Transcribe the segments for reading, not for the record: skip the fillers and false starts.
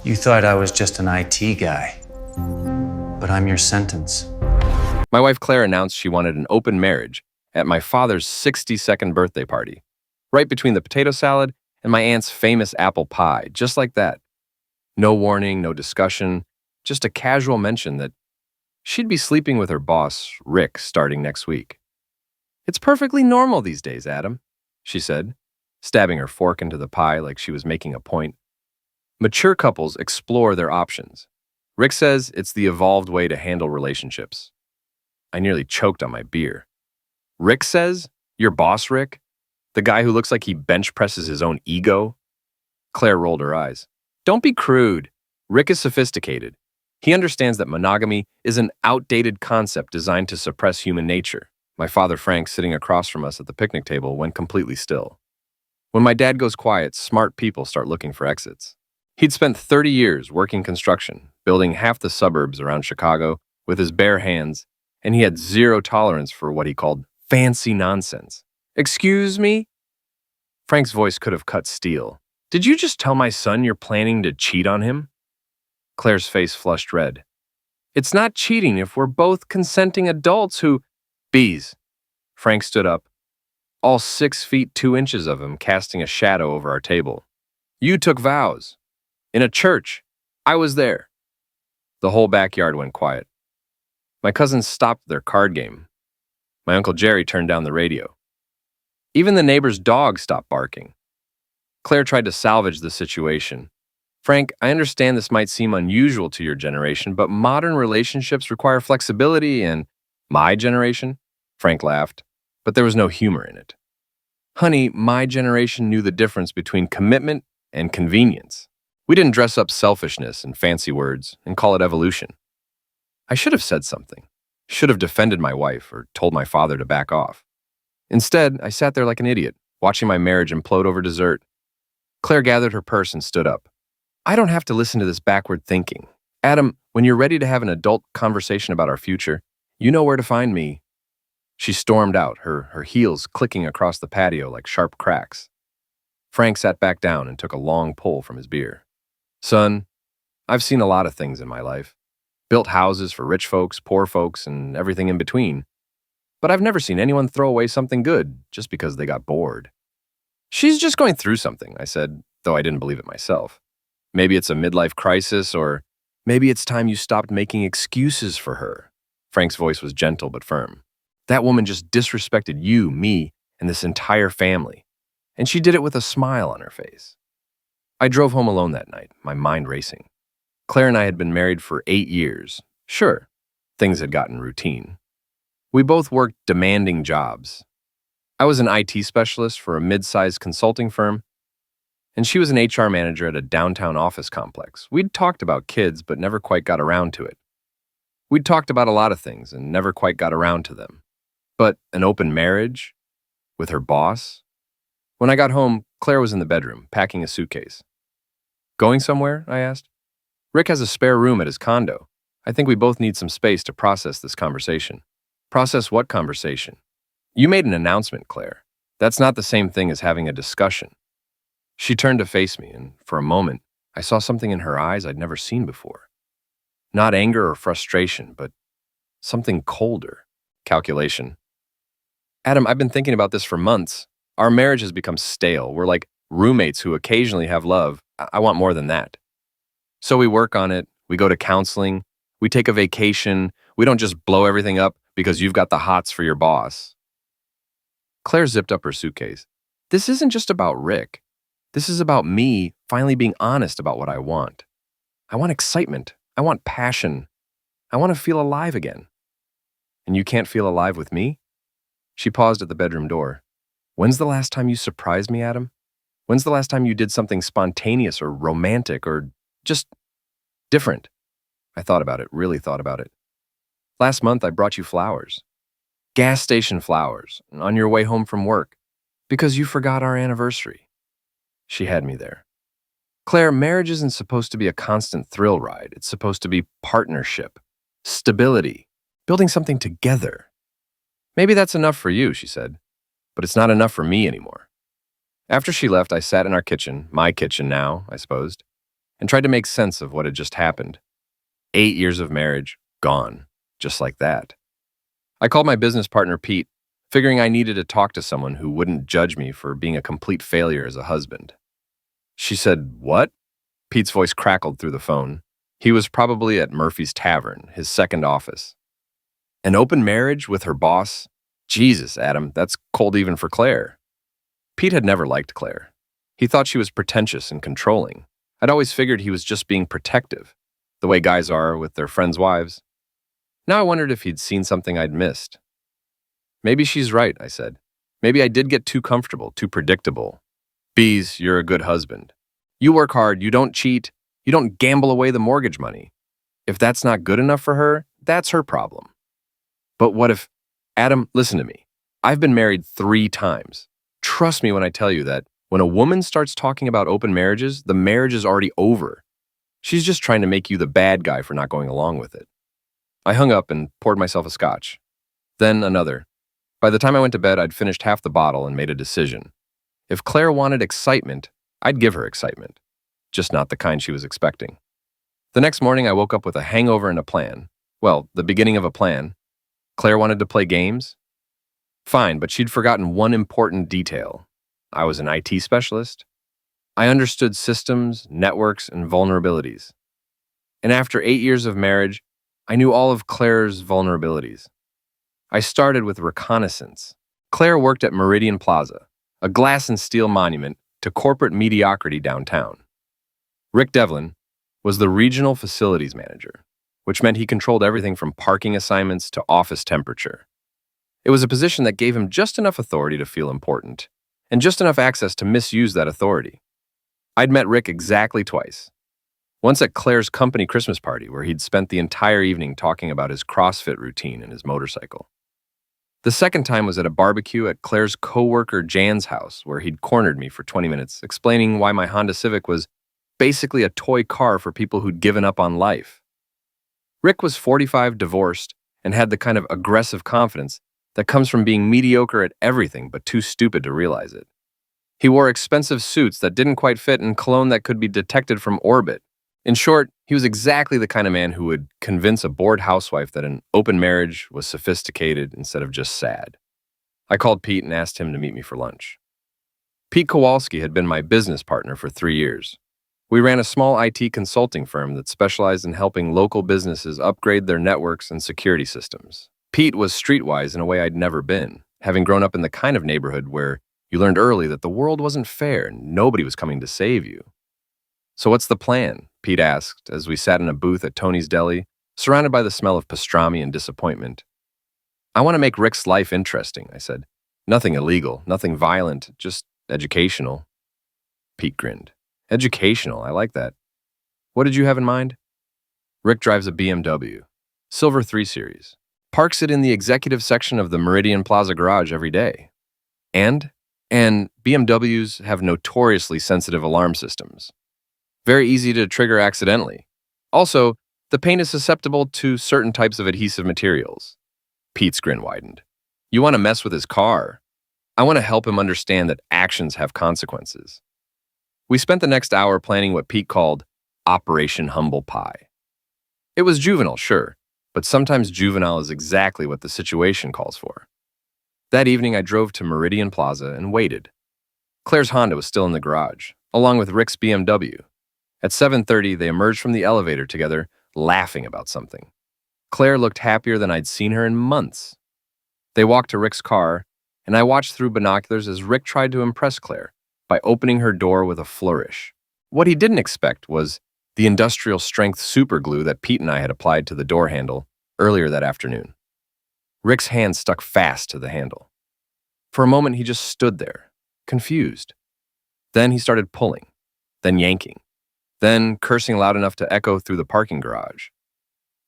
You thought I was just an IT guy, but I'm your sentence. My wife Claire announced she wanted an open marriage at my father's 62nd birthday party, right between the potato salad and my aunt's famous apple pie, just like that. No warning, no discussion, just a casual mention that she'd be sleeping with her boss, Rick, starting next week. "It's perfectly normal these days, Adam," she said, stabbing her fork into the pie like she was making a point. "Mature couples explore their options. Rick says it's the evolved way to handle relationships." I nearly choked on my beer. "Rick says? Your boss, Rick? The guy who looks like he bench presses his own ego?" Claire rolled her eyes. "Don't be crude. Rick is sophisticated. He understands that monogamy is an outdated concept designed to suppress human nature." My father, Frank, sitting across from us at the picnic table, went completely still. When my dad goes quiet, smart people start looking for exits. He'd spent 30 years working construction, building half the suburbs around Chicago with his bare hands, and he had zero tolerance for what he called fancy nonsense. "Excuse me?" Frank's voice could have cut steel. "Did you just tell my son you're planning to cheat on him?" Claire's face flushed red. "It's not cheating if we're both consenting adults who—" "Bees." Frank stood up, all 6 feet 2 inches of him casting a shadow over our table. "You took vows. In a church. I was there." The whole backyard went quiet. My cousins stopped their card game. My Uncle Jerry turned down the radio. Even the neighbor's dog stopped barking. Claire tried to salvage the situation. "Frank, I understand this might seem unusual to your generation, but modern relationships require flexibility and—" "My generation?" Frank laughed, but there was no humor in it. "Honey, my generation knew the difference between commitment and convenience. We didn't dress up selfishness in fancy words and call it evolution." I should have said something. Should have defended my wife or told my father to back off. Instead, I sat there like an idiot, watching my marriage implode over dessert. Claire gathered her purse and stood up. "I don't have to listen to this backward thinking. Adam, when you're ready to have an adult conversation about our future, you know where to find me." She stormed out, her heels clicking across the patio like sharp cracks. Frank sat back down and took a long pull from his beer. "Son, I've seen a lot of things in my life. Built houses for rich folks, poor folks, and everything in between. But I've never seen anyone throw away something good just because they got bored." "She's just going through something," I said, though I didn't believe it myself. "Maybe it's a midlife crisis, or maybe it's time you stopped making excuses for her." Frank's voice was gentle but firm. "That woman just disrespected you, me, and this entire family. And she did it with a smile on her face." I drove home alone that night, my mind racing. Claire and I had been married for 8 years. Sure, things had gotten routine. We both worked demanding jobs. I was an IT specialist for a mid-sized consulting firm, and she was an HR manager at a downtown office complex. We'd talked about kids, but never quite got around to it. We'd talked about a lot of things and never quite got around to them. But an open marriage? With her boss? When I got home, Claire was in the bedroom, packing a suitcase. "Going somewhere?" I asked. "Rick has a spare room at his condo. I think we both need some space to process this conversation." "Process what conversation?" "You made an announcement, Claire. That's not the same thing as having a discussion." She turned to face me, and for a moment, I saw something in her eyes I'd never seen before. Not anger or frustration, but something colder. Calculation. "Adam, I've been thinking about this for months. Our marriage has become stale. We're like roommates who occasionally have love. I want more than that. So we work on it. We go to counseling. We take a vacation. We don't just blow everything up because you've got the hots for your boss." Claire zipped up her suitcase. "This isn't just about Rick. This is about me finally being honest about what I want. I want excitement. I want passion. I want to feel alive again." "And you can't feel alive with me?" She paused at the bedroom door. "When's the last time you surprised me, Adam? When's the last time you did something spontaneous or romantic or just different?" I thought about it, really thought about it. "Last month, I brought you flowers. Gas station flowers, on your way home from work, because you forgot our anniversary." She had me there. "Claire, marriage isn't supposed to be a constant thrill ride. It's supposed to be partnership, stability, building something together." "Maybe that's enough for you," she said, "but it's not enough for me anymore." After she left, I sat in our kitchen, my kitchen now, I supposed. and tried to make sense of what had just happened. 8 years of marriage, gone, just like that. I called my business partner, Pete, figuring I needed to talk to someone who wouldn't judge me for being a complete failure as a husband. She said, "What?" Pete's voice crackled through the phone. He was probably at Murphy's Tavern, his second office. An open marriage with her boss? Jesus, Adam, that's cold even for Claire. Pete had never liked Claire. He thought she was pretentious and controlling. I'd always figured he was just being protective, the way guys are with their friends' wives. Now I wondered if he'd seen something I'd missed. Maybe she's right, I said. Maybe I did get too comfortable, too predictable. Bees, you're a good husband. You work hard, you don't cheat, you don't gamble away the mortgage money. If that's not good enough for her, that's her problem. But what if, Adam, listen to me. I've been married 3 times. Trust me when I tell you that when a woman starts talking about open marriages, the marriage is already over. She's just trying to make you the bad guy for not going along with it. I hung up and poured myself a scotch. Then another. By the time I went to bed, I'd finished half the bottle and made a decision. If Claire wanted excitement, I'd give her excitement, just not the kind she was expecting. The next morning, I woke up with a hangover and a plan. Well, the beginning of a plan. Claire wanted to play games? Fine, but she'd forgotten one important detail. I was an IT specialist. I understood systems, networks, and vulnerabilities. And after 8 years of marriage, I knew all of Claire's vulnerabilities. I started with reconnaissance. Claire worked at Meridian Plaza, a glass and steel monument to corporate mediocrity downtown. Rick Devlin was the regional facilities manager, which meant he controlled everything from parking assignments to office temperature. It was a position that gave him just enough authority to feel important, and just enough access to misuse that authority. I'd met Rick exactly twice. Once at Claire's company Christmas party, where he'd spent the entire evening talking about his CrossFit routine and his motorcycle. The second time was at a barbecue at Claire's coworker Jan's house, where he'd cornered me for 20 minutes, explaining why my Honda Civic was basically a toy car for people who'd given up on life. Rick was 45, divorced, and had the kind of aggressive confidence that comes from being mediocre at everything but too stupid to realize it. He wore expensive suits that didn't quite fit and cologne that could be detected from orbit. In short, he was exactly the kind of man who would convince a bored housewife that an open marriage was sophisticated instead of just sad. I called Pete and asked him to meet me for lunch. Pete Kowalski had been my business partner for 3 years. We ran a small IT consulting firm that specialized in helping local businesses upgrade their networks and security systems. Pete was streetwise in a way I'd never been, having grown up in the kind of neighborhood where you learned early that the world wasn't fair and nobody was coming to save you. "So what's the plan?" Pete asked as we sat in a booth at Tony's Deli, surrounded by the smell of pastrami and disappointment. "I want to make Rick's life interesting," I said. "Nothing illegal, nothing violent, just educational." Pete grinned. "Educational, I like that. What did you have in mind?" "Rick drives a BMW, Silver 3 Series. Parks it in the executive section of the Meridian Plaza garage every day. And BMWs have notoriously sensitive alarm systems. Very easy to trigger accidentally. Also, the paint is susceptible to certain types of adhesive materials." Pete's grin widened. "You want to mess with his car? I want to help him understand that actions have consequences." We spent the next hour planning what Pete called Operation Humble Pie. It was juvenile, sure, but sometimes juvenile is exactly what the situation calls for. That evening, I drove to Meridian Plaza and waited. Claire's Honda was still in the garage, along with Rick's BMW. At 7:30, they emerged from the elevator together, laughing about something. Claire looked happier than I'd seen her in months. They walked to Rick's car, and I watched through binoculars as Rick tried to impress Claire by opening her door with a flourish. What he didn't expect was the industrial-strength superglue that Pete and I had applied to the door handle earlier that afternoon. Rick's hand stuck fast to the handle. For a moment, he just stood there, confused. Then he started pulling, then yanking, then cursing loud enough to echo through the parking garage.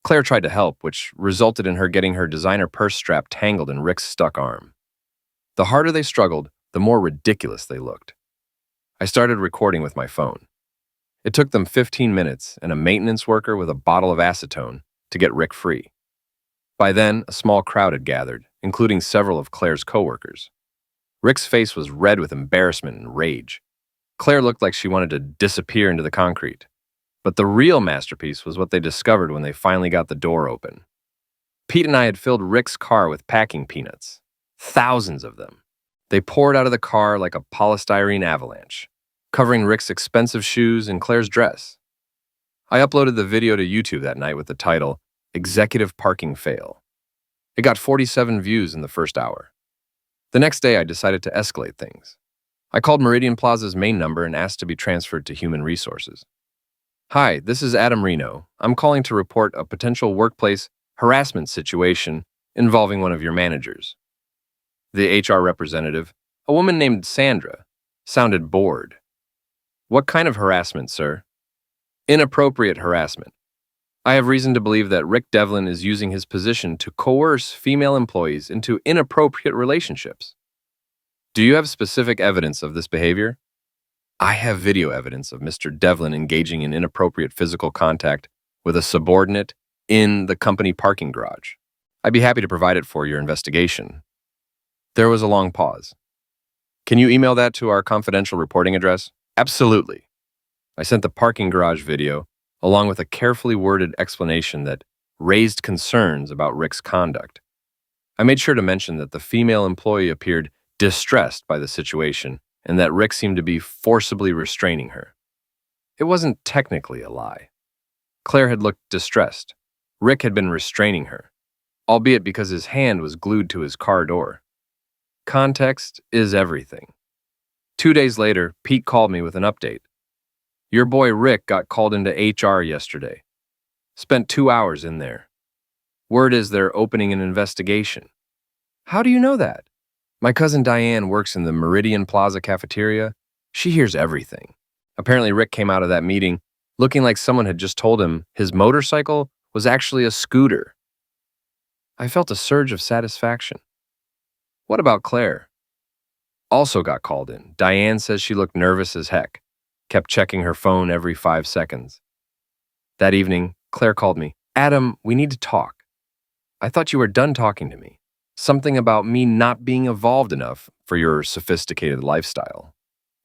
Claire tried to help, which resulted in her getting her designer purse strap tangled in Rick's stuck arm. The harder they struggled, the more ridiculous they looked. I started recording with my phone. It took them 15 minutes and a maintenance worker with a bottle of acetone to get Rick free. By then, a small crowd had gathered, including several of Claire's coworkers. Rick's face was red with embarrassment and rage. Claire looked like she wanted to disappear into the concrete. But the real masterpiece was what they discovered when they finally got the door open. Pete and I had filled Rick's car with packing peanuts. Thousands of them. They poured out of the car like a polystyrene avalanche, covering Rick's expensive shoes and Claire's dress. I uploaded the video to YouTube that night with the title, Executive Parking Fail. It got 47 views in the first hour. The next day, I decided to escalate things. I called Meridian Plaza's main number and asked to be transferred to Human Resources. Hi, this is Adam Reno. I'm calling to report a potential workplace harassment situation involving one of your managers. The HR representative, a woman named Sandra, sounded bored. What kind of harassment, sir? Inappropriate harassment. I have reason to believe that Rick Devlin is using his position to coerce female employees into inappropriate relationships. Do you have specific evidence of this behavior? I have video evidence of Mr. Devlin engaging in inappropriate physical contact with a subordinate in the company parking garage. I'd be happy to provide it for your investigation. There was a long pause. Can you email that to our confidential reporting address? Absolutely. I sent the parking garage video, along with a carefully worded explanation that raised concerns about Rick's conduct. I made sure to mention that the female employee appeared distressed by the situation and that Rick seemed to be forcibly restraining her. It wasn't technically a lie. Claire had looked distressed. Rick had been restraining her, albeit because his hand was glued to his car door. Context is everything. 2 days later, Pete called me with an update. Your boy Rick got called into HR yesterday. Spent 2 hours in there. Word is they're opening an investigation. How do you know that? My cousin Diane works in the Meridian Plaza cafeteria. She hears everything. Apparently Rick came out of that meeting looking like someone had just told him his motorcycle was actually a scooter. I felt a surge of satisfaction. What about Claire? Also got called in. Diane says she looked nervous as heck, kept checking her phone every 5 seconds. That evening, Claire called me. Adam, we need to talk. I thought you were done talking to me. Something about me not being evolved enough for your sophisticated lifestyle.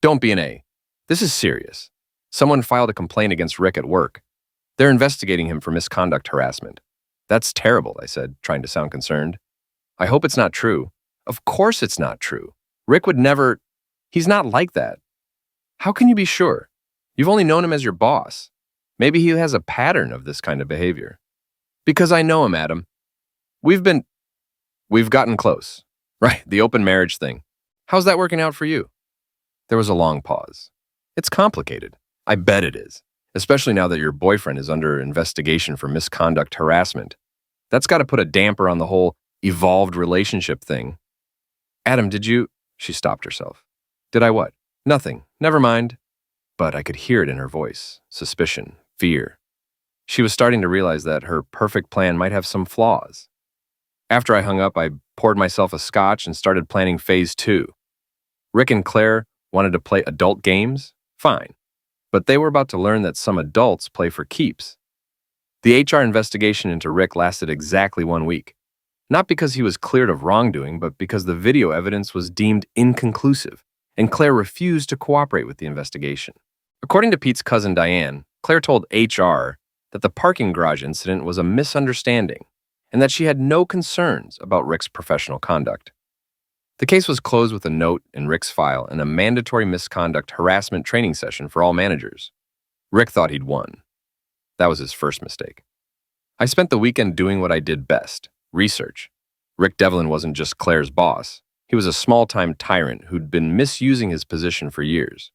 Don't be an A. This is serious. Someone filed a complaint against Rick at work. They're investigating him for misconduct harassment. That's terrible, I said, trying to sound concerned. I hope it's not true. Of course it's not true. Rick would never... He's not like that. How can you be sure? You've only known him as your boss. Maybe he has a pattern of this kind of behavior. Because I know him, Adam. We've gotten close. Right, the open marriage thing. How's that working out for you? There was a long pause. It's complicated. I bet it is. Especially now that your boyfriend is under investigation for misconduct harassment. That's got to put a damper on the whole evolved relationship thing. Adam, did you... She stopped herself. Did I what? Nothing. Never mind. But I could hear it in her voice. Suspicion. Fear. She was starting to realize that her perfect plan might have some flaws. After I hung up, I poured myself a scotch and started planning phase 2. Rick and Claire wanted to play adult games? Fine. But they were about to learn that some adults play for keeps. The HR investigation into Rick lasted exactly 1 week. Not because he was cleared of wrongdoing, but because the video evidence was deemed inconclusive, and Claire refused to cooperate with the investigation. According to Pete's cousin Diane, Claire told HR that the parking garage incident was a misunderstanding, and that she had no concerns about Rick's professional conduct. The case was closed with a note in Rick's file and a mandatory misconduct harassment training session for all managers. Rick thought he'd won. That was his first mistake. I spent the weekend doing what I did best, research. Rick Devlin wasn't just Claire's boss. He was a small-time tyrant who'd been misusing his position for years.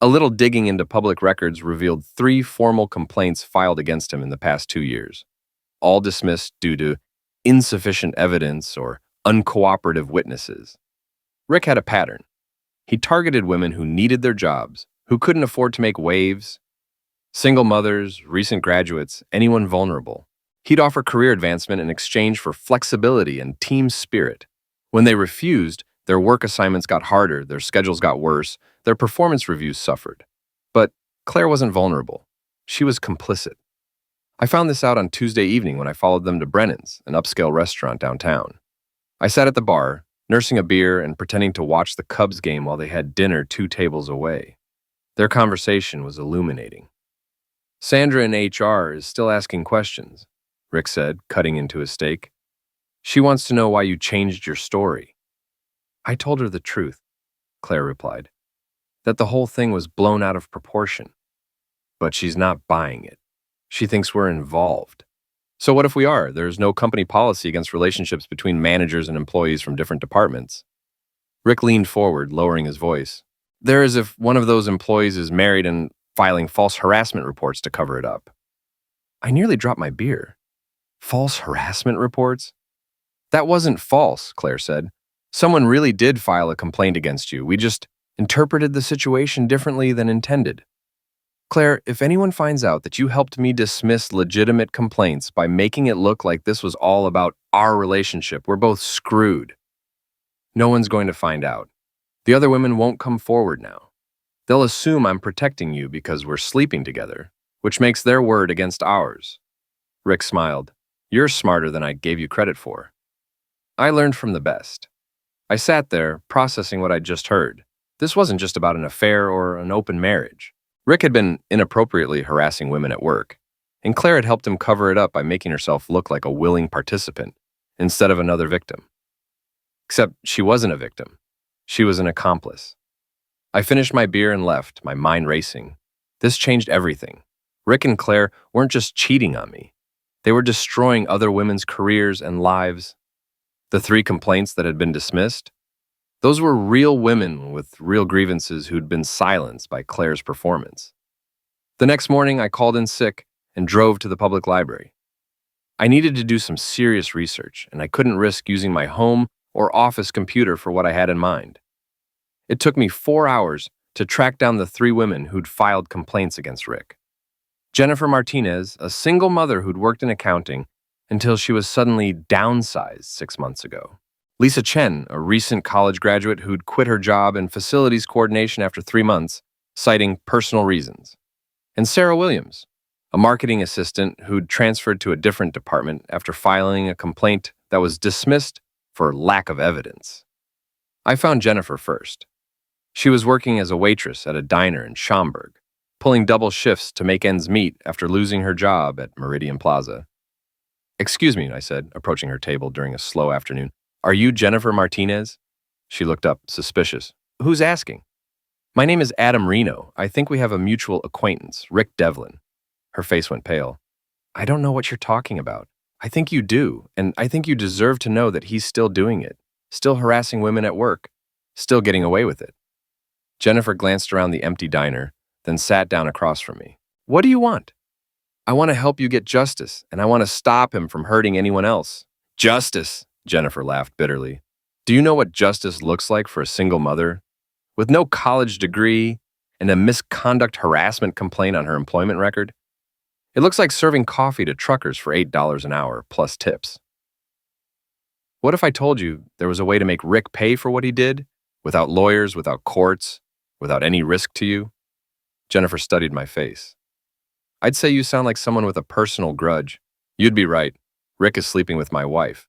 A little digging into public records revealed 3 formal complaints filed against him in the past 2 years, all dismissed due to insufficient evidence or uncooperative witnesses. Rick had a pattern. He targeted women who needed their jobs, who couldn't afford to make waves, single mothers, recent graduates, anyone vulnerable. He'd offer career advancement in exchange for flexibility and team spirit. When they refused, their work assignments got harder, their schedules got worse, their performance reviews suffered. But Claire wasn't vulnerable. She was complicit. I found this out on Tuesday evening when I followed them to Brennan's, an upscale restaurant downtown. I sat at the bar, nursing a beer and pretending to watch the Cubs game while they had dinner 2 tables away. Their conversation was illuminating. Sandra in HR is still asking questions, Rick said, cutting into his steak. She wants to know why you changed your story. I told her the truth, Claire replied, that the whole thing was blown out of proportion. But she's not buying it. She thinks we're involved. So what if we are? There's no company policy against relationships between managers and employees from different departments. Rick leaned forward, lowering his voice. There is if one of those employees is married and filing false harassment reports to cover it up. I nearly dropped my beer. False harassment reports? That wasn't false, Claire said. Someone really did file a complaint against you. We just interpreted the situation differently than intended. Claire, if anyone finds out that you helped me dismiss legitimate complaints by making it look like this was all about our relationship, we're both screwed. No one's going to find out. The other women won't come forward now. They'll assume I'm protecting you because we're sleeping together, which makes their word against ours. Rick smiled. You're smarter than I gave you credit for. I learned from the best. I sat there, processing what I'd just heard. This wasn't just about an affair or an open marriage. Rick had been inappropriately harassing women at work, and Claire had helped him cover it up by making herself look like a willing participant instead of another victim. Except she wasn't a victim. She was an accomplice. I finished my beer and left, my mind racing. This changed everything. Rick and Claire weren't just cheating on me. They were destroying other women's careers and lives. The 3 complaints that had been dismissed, those were real women with real grievances who'd been silenced by Claire's performance. The next morning, I called in sick and drove to the public library. I needed to do some serious research, and I couldn't risk using my home or office computer for what I had in mind. It took me 4 hours to track down the 3 women who'd filed complaints against Rick. Jennifer Martinez, a single mother who'd worked in accounting until she was suddenly downsized 6 months ago. Lisa Chen, a recent college graduate who'd quit her job in facilities coordination after 3 months, citing personal reasons. And Sarah Williams, a marketing assistant who'd transferred to a different department after filing a complaint that was dismissed for lack of evidence. I found Jennifer first. She was working as a waitress at a diner in Schaumburg, pulling double shifts to make ends meet after losing her job at Meridian Plaza. Excuse me, I said, approaching her table during a slow afternoon. Are you Jennifer Martinez? She looked up, suspicious. Who's asking? My name is Adam Reno. I think we have a mutual acquaintance, Rick Devlin. Her face went pale. I don't know what you're talking about. I think you do, and I think you deserve to know that he's still doing it, still harassing women at work, still getting away with it. Jennifer glanced around the empty diner, then sat down across from me. What do you want? I want to help you get justice, and I want to stop him from hurting anyone else. Justice, Jennifer laughed bitterly. Do you know what justice looks like for a single mother? With no college degree and a misconduct harassment complaint on her employment record? It looks like serving coffee to truckers for $8 an hour, plus tips. What if I told you there was a way to make Rick pay for what he did, without lawyers, without courts, without any risk to you? Jennifer studied my face. I'd say you sound like someone with a personal grudge. You'd be right. Rick is sleeping with my wife.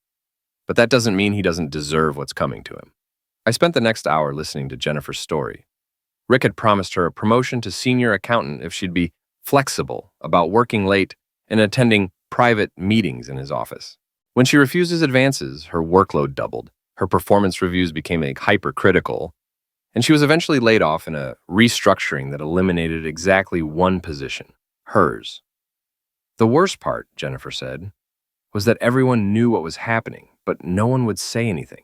But that doesn't mean he doesn't deserve what's coming to him. I spent the next hour listening to Jennifer's story. Rick had promised her a promotion to senior accountant if she'd be flexible about working late and attending private meetings in his office. When she refused his advances, her workload doubled. Her performance reviews became hypercritical, and she was eventually laid off in a restructuring that eliminated exactly one position, hers. The worst part, Jennifer said, was that everyone knew what was happening, but no one would say anything.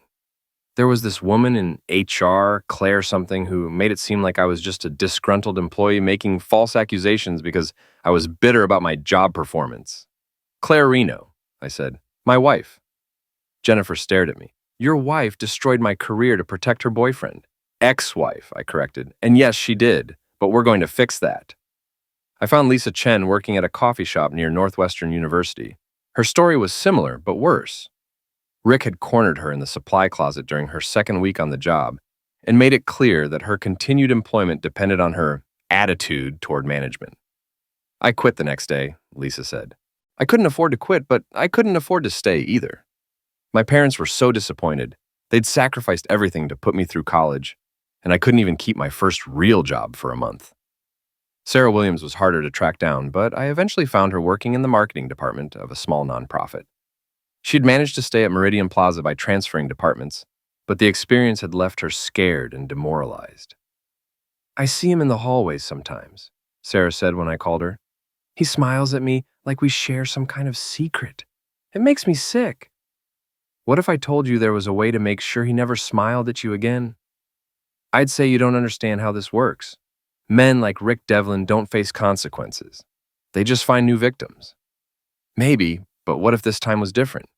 There was this woman in HR, Claire something, who made it seem like I was just a disgruntled employee making false accusations because I was bitter about my job performance. Claire Reno, I said. My wife. Jennifer stared at me. Your wife destroyed my career to protect her boyfriend. Ex-wife, I corrected. And yes, she did, but we're going to fix that. I found Lisa Chen working at a coffee shop near Northwestern University. Her story was similar, but worse. Rick had cornered her in the supply closet during her second week on the job and made it clear that her continued employment depended on her attitude toward management. I quit the next day, Lisa said. I couldn't afford to quit, but I couldn't afford to stay either. My parents were so disappointed. They'd sacrificed everything to put me through college, and I couldn't even keep my first real job for a month. Sarah Williams was harder to track down, but I eventually found her working in the marketing department of a small nonprofit. She'd managed to stay at Meridian Plaza by transferring departments, but the experience had left her scared and demoralized. "I see him in the hallways sometimes," Sarah said when I called her. "He smiles at me like we share some kind of secret. It makes me sick." "What if I told you there was a way to make sure he never smiled at you again?" "I'd say you don't understand how this works. Men like Rick Devlin don't face consequences. They just find new victims." "Maybe, but what if this time was different?"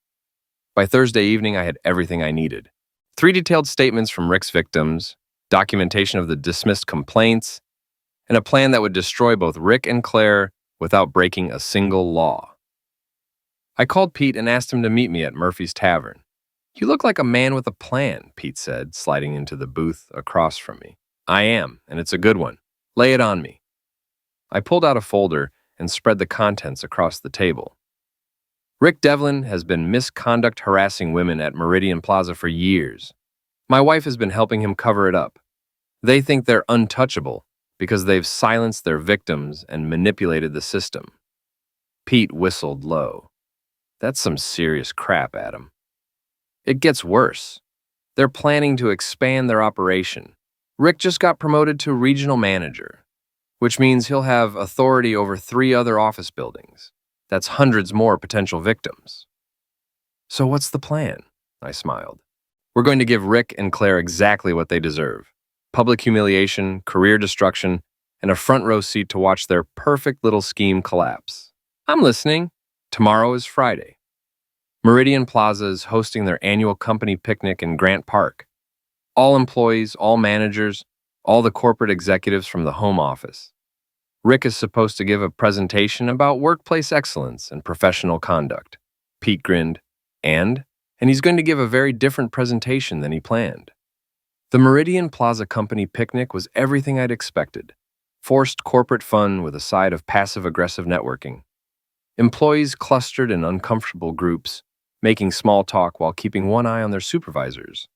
By Thursday evening, I had everything I needed. 3 detailed statements from Rick's victims, documentation of the dismissed complaints, and a plan that would destroy both Rick and Claire without breaking a single law. I called Pete and asked him to meet me at Murphy's Tavern. "You look like a man with a plan," Pete said, sliding into the booth across from me. "I am, and it's a good one. Lay it on me." I pulled out a folder and spread the contents across the table. "Rick Devlin has been misconduct harassing women at Meridian Plaza for years. My wife has been helping him cover it up. They think they're untouchable because they've silenced their victims and manipulated the system." Pete whistled low. "That's some serious crap, Adam." "It gets worse. They're planning to expand their operation. Rick just got promoted to regional manager, which means he'll have authority over 3 other office buildings. That's hundreds more potential victims." "So what's the plan?" I smiled. "We're going to give Rick and Claire exactly what they deserve. Public humiliation, career destruction, and a front row seat to watch their perfect little scheme collapse." "I'm listening." "Tomorrow is Friday. Meridian Plaza is hosting their annual company picnic in Grant Park. All employees, all managers, all the corporate executives from the home office. Rick is supposed to give a presentation about workplace excellence and professional conduct." Pete grinned. And he's going to give a very different presentation than he planned." The Meridian Plaza Company picnic was everything I'd expected. Forced corporate fun with a side of passive-aggressive networking. Employees clustered in uncomfortable groups, making small talk while keeping one eye on their supervisors.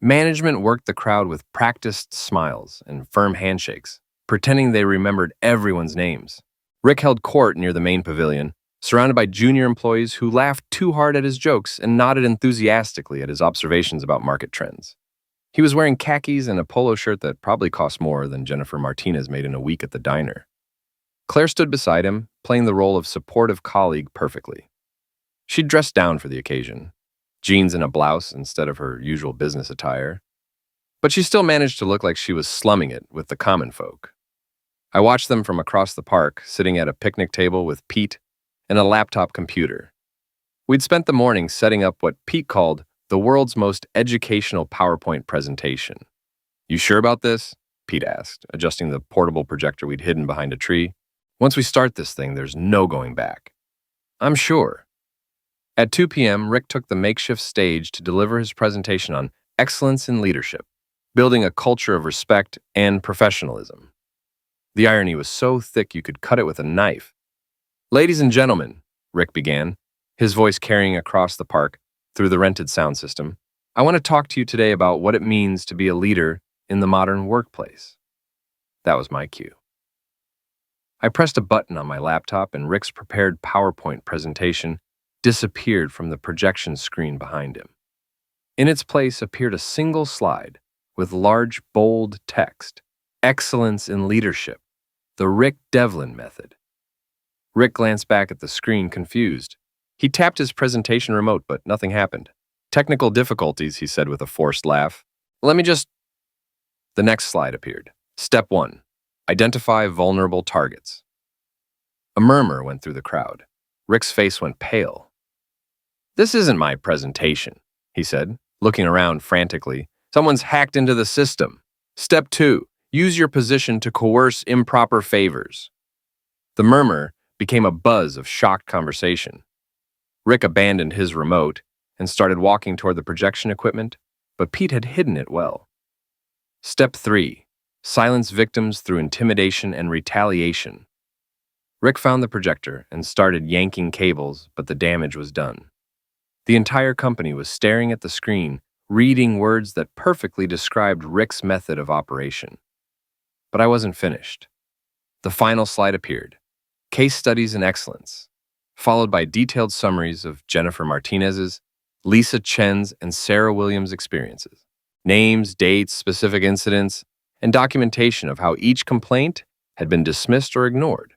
Management worked the crowd with practiced smiles and firm handshakes, pretending they remembered everyone's names. Rick held court near the main pavilion, surrounded by junior employees who laughed too hard at his jokes and nodded enthusiastically at his observations about market trends. He was wearing khakis and a polo shirt that probably cost more than Jennifer Martinez made in a week at the diner. Claire stood beside him, playing the role of supportive colleague perfectly. She'd dressed down for the occasion, jeans and a blouse instead of her usual business attire, but she still managed to look like she was slumming it with the common folk. I watched them from across the park, sitting at a picnic table with Pete and a laptop computer. We'd spent the morning setting up what Pete called the world's most educational PowerPoint presentation. "You sure about this?" Pete asked, adjusting the portable projector we'd hidden behind a tree. "Once we start this thing, there's no going back." "I'm sure." At 2 p.m., Rick took the makeshift stage to deliver his presentation on excellence in leadership, building a culture of respect and professionalism. The irony was so thick you could cut it with a knife. "Ladies and gentlemen," Rick began, his voice carrying across the park through the rented sound system, "I want to talk to you today about what it means to be a leader in the modern workplace." That was my cue. I pressed a button on my laptop and Rick's prepared PowerPoint presentation disappeared from the projection screen behind him. In its place appeared a single slide with large, bold text, "Excellence in Leadership, the Rick Devlin Method." Rick glanced back at the screen, confused. He tapped his presentation remote, but nothing happened. "Technical difficulties," he said with a forced laugh. "Let me just..." The next slide appeared. Step 1. Identify vulnerable targets. A murmur went through the crowd. Rick's face went pale. "This isn't my presentation," he said, looking around frantically. "Someone's hacked into the system. Step 2. Use your position to coerce improper favors." The murmur became a buzz of shocked conversation. Rick abandoned his remote and started walking toward the projection equipment, but Pete had hidden it well. Step 3. Silence victims through intimidation and retaliation. Rick found the projector and started yanking cables, but the damage was done. The entire company was staring at the screen, reading words that perfectly described Rick's method of operation. But I wasn't finished. The final slide appeared. Case studies in excellence, followed by detailed summaries of Jennifer Martinez's, Lisa Chen's, and Sarah Williams' experiences. Names, dates, specific incidents, and documentation of how each complaint had been dismissed or ignored.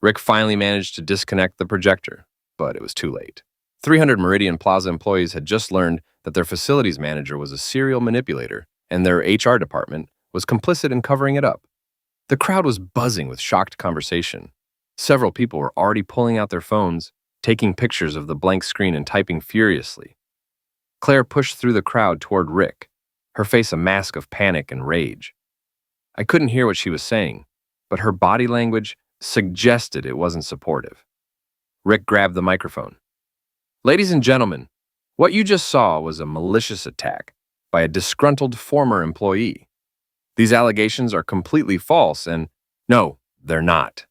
Rick finally managed to disconnect the projector, but it was too late. 300 Meridian Plaza employees had just learned that their facilities manager was a serial manipulator, and their HR department was complicit in covering it up. The crowd was buzzing with shocked conversation. Several people were already pulling out their phones, taking pictures of the blank screen and typing furiously. Claire pushed through the crowd toward Rick, her face a mask of panic and rage. I couldn't hear what she was saying, but her body language suggested it wasn't supportive. Rick grabbed the microphone. "Ladies and gentlemen, what you just saw was a malicious attack by a disgruntled former employee. These allegations are completely false and, no, they're not."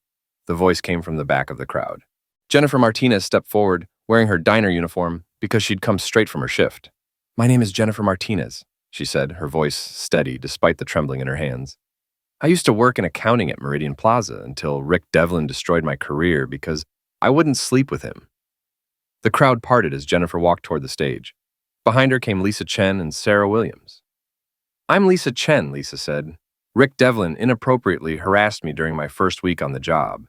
The voice came from the back of the crowd. Jennifer Martinez stepped forward, wearing her diner uniform because she'd come straight from her shift. "My name is Jennifer Martinez," she said, her voice steady despite the trembling in her hands. "I used to work in accounting at Meridian Plaza until Rick Devlin destroyed my career because I wouldn't sleep with him." The crowd parted as Jennifer walked toward the stage. Behind her came Lisa Chen and Sarah Williams. "I'm Lisa Chen," Lisa said. "Rick Devlin inappropriately harassed me during my first week on the job.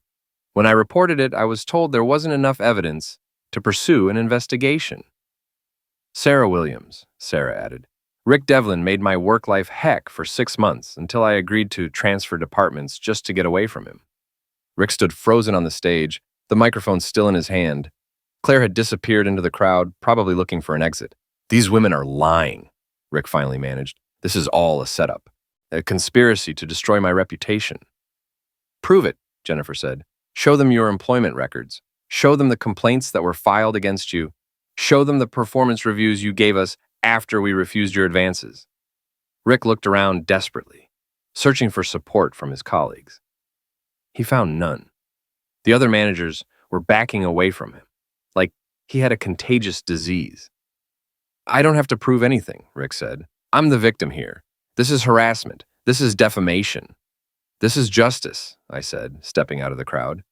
When I reported it, I was told there wasn't enough evidence to pursue an investigation." "Sarah Williams," Sarah added. "Rick Devlin made my work life heck for 6 months until I agreed to transfer departments just to get away from him." Rick stood frozen on the stage, the microphone still in his hand. Claire had disappeared into the crowd, probably looking for an exit. "These women are lying," Rick finally managed. "This is all a setup, a conspiracy to destroy my reputation." "Prove it," Jennifer said. "Show them your employment records. Show them the complaints that were filed against you. Show them the performance reviews you gave us after we refused your advances." Rick looked around desperately, searching for support from his colleagues. He found none. The other managers were backing away from him, like he had a contagious disease. "I don't have to prove anything," Rick said. "I'm the victim here. This is harassment. This is defamation." "This is justice," I said, stepping out of the crowd.